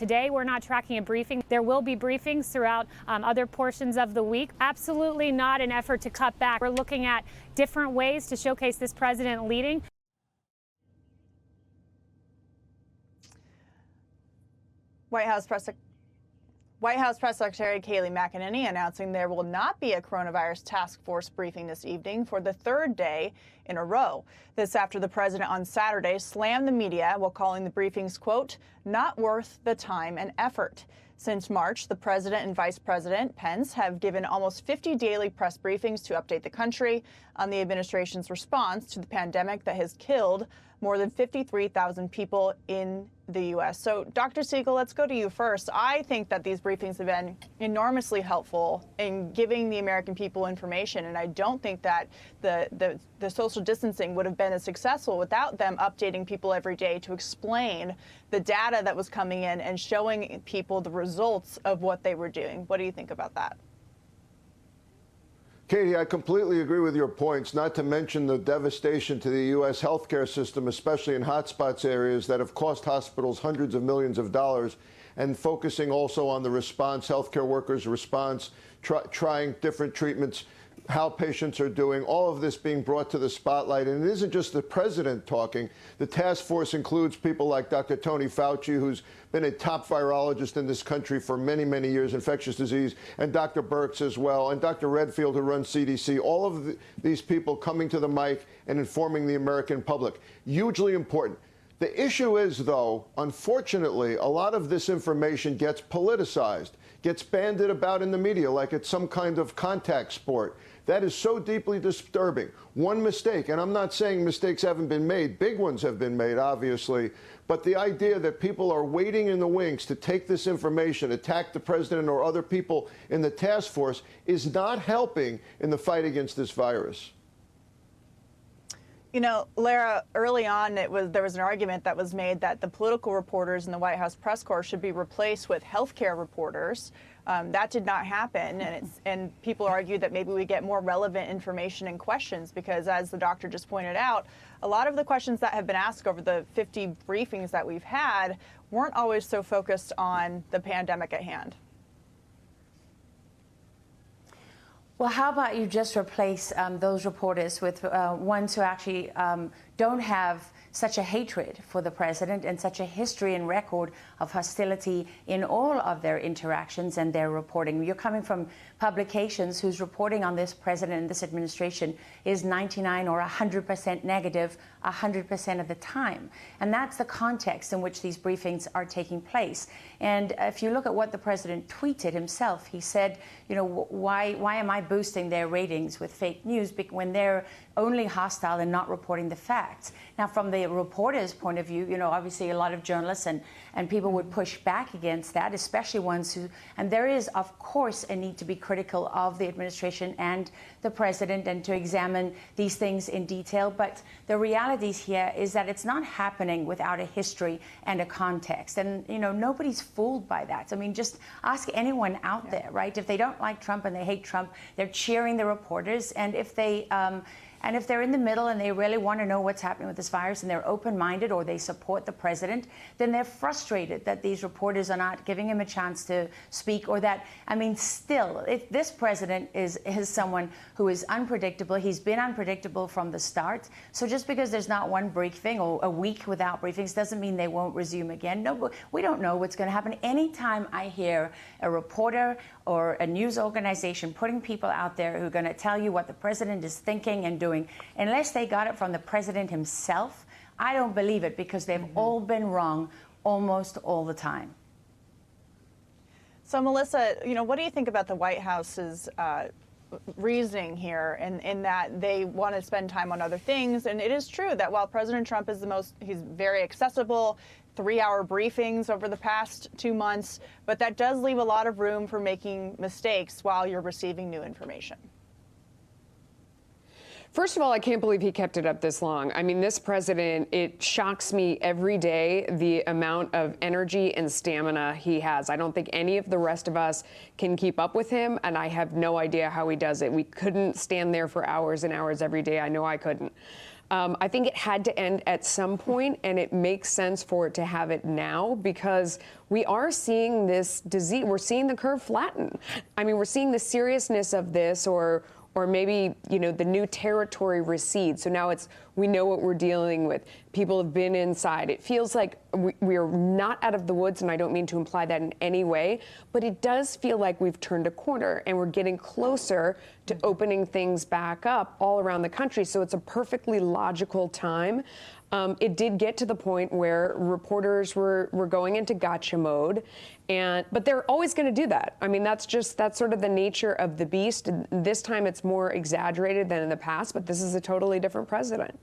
Today, we're not tracking a briefing. There will be briefings throughout other portions of the week. Absolutely not an effort to cut back. We're looking at different ways to showcase this president leading. White House Press Secretary Kayleigh McEnany announcing there will not be a coronavirus task force briefing this evening for the third day in a row. This after the president on Saturday slammed the media while calling the briefings, quote, not worth the time and effort. Since March, the president and Vice President Pence have given almost 50 daily press briefings to update the country on the administration's response to the pandemic that has killed more than 53,000 people in the U.S. So, Dr. Siegel, let's go to you first. I think that these briefings have been enormously helpful in giving the American people information, and I don't think that the social distancing would have been as successful without them updating people every day to explain the data that was coming in and showing people the results of what they were doing. What do you think about that? Katie, I completely agree with your points, not to mention the devastation to the U.S. healthcare system, especially in hotspots areas that have cost hospitals hundreds of millions of dollars, and focusing also on the response, healthcare workers' response, trying different treatments, how patients are doing, all of this being brought to the spotlight. And it isn't just the president talking. The task force includes people like Dr. Tony Fauci, who's been a top virologist in this country for many, many years, infectious disease, and Dr. Birx as well, and Dr. Redfield, who runs CDC. All of these people coming to the mic and informing the American public. Hugely important. The issue is, though, unfortunately, a lot of this information gets politicized, gets bandied about in the media like it's some kind of contact sport. That is so deeply disturbing. One mistake, and I'm not saying mistakes haven't been made, big ones have been made, obviously, but the idea that people are waiting in the wings to take this information, attack the president or other people in the task force is not helping in the fight against this virus. You know, Lara, early on there was an argument that was made that the political reporters in the White House press corps should be replaced with healthcare reporters. That did not happen, and people argued that maybe we get more relevant information and questions because, as the doctor just pointed out, a lot of the questions that have been asked over the 50 briefings that we've had weren't always so focused on the pandemic at hand. Well, how about you just replace those reporters with ones who actually don't have such a hatred for the president and such a history and record of hostility in all of their interactions and their reporting. You're coming from publications whose reporting on this president and this administration is 99 or 100% negative 100% of the time. And that's the context in which these briefings are taking place. And if you look at what the president tweeted himself, he said, you know, why am I boosting their ratings with fake news when they're only hostile and not reporting the facts? Now, from the reporter's point of view, you know, obviously a lot of journalists and people would push back against that, especially ones who, and there is, of course, a need to be critical of the administration and the president and to examine these things in detail. But the realities here is that it's not happening without a history and a context. And, you know, nobody's fooled by that. I mean, just ask anyone out there, right? If they don't like Trump and they hate Trump, they're cheering the reporters. And if they and if they're in the middle and they really want to know what's happening with this virus and they're open-minded or they support the president, then they're frustrated that these reporters are not giving him a chance to speak, or that, I mean, still, if this president is someone who is unpredictable. He's been unpredictable from the start. So just because there's not one briefing or a week without briefings doesn't mean they won't resume again. No, we don't know what's going to happen. Anytime I hear a reporter or a news organization putting people out there who are going to tell you what the president is thinking and doing, unless they got it from the president himself, I don't believe it, because they've all been wrong almost all the time. So, Melissa, you know, what do you think about the White House's reasoning here in that they want to spend time on other things? And it is true that while President Trump is he's very accessible, 3-hour briefings over the past 2 months, but that does leave a lot of room for making mistakes while you're receiving new information. First of all, I can't believe he kept it up this long. I mean, this president, it shocks me every day the amount of energy and stamina he has. I don't think any of the rest of us can keep up with him, and I have no idea how he does it. We couldn't stand there for hours and hours every day. I know I couldn't. I think it had to end at some point, and it makes sense for it to have it now because we are seeing this disease. We're seeing the curve flatten. I mean, we're seeing the seriousness of this, or maybe, the new territory recedes. So now we know what we're dealing with. People have been inside. It feels like we are not out of the woods, and I don't mean to imply that in any way, but it does feel like we've turned a corner and we're getting closer to opening things back up all around the country. So it's a perfectly logical time. It did get to the point where reporters were going into gotcha mode, but they're always going to do that. I mean, that's sort of the nature of the beast. This time it's more exaggerated than in the past, but this is a totally different president.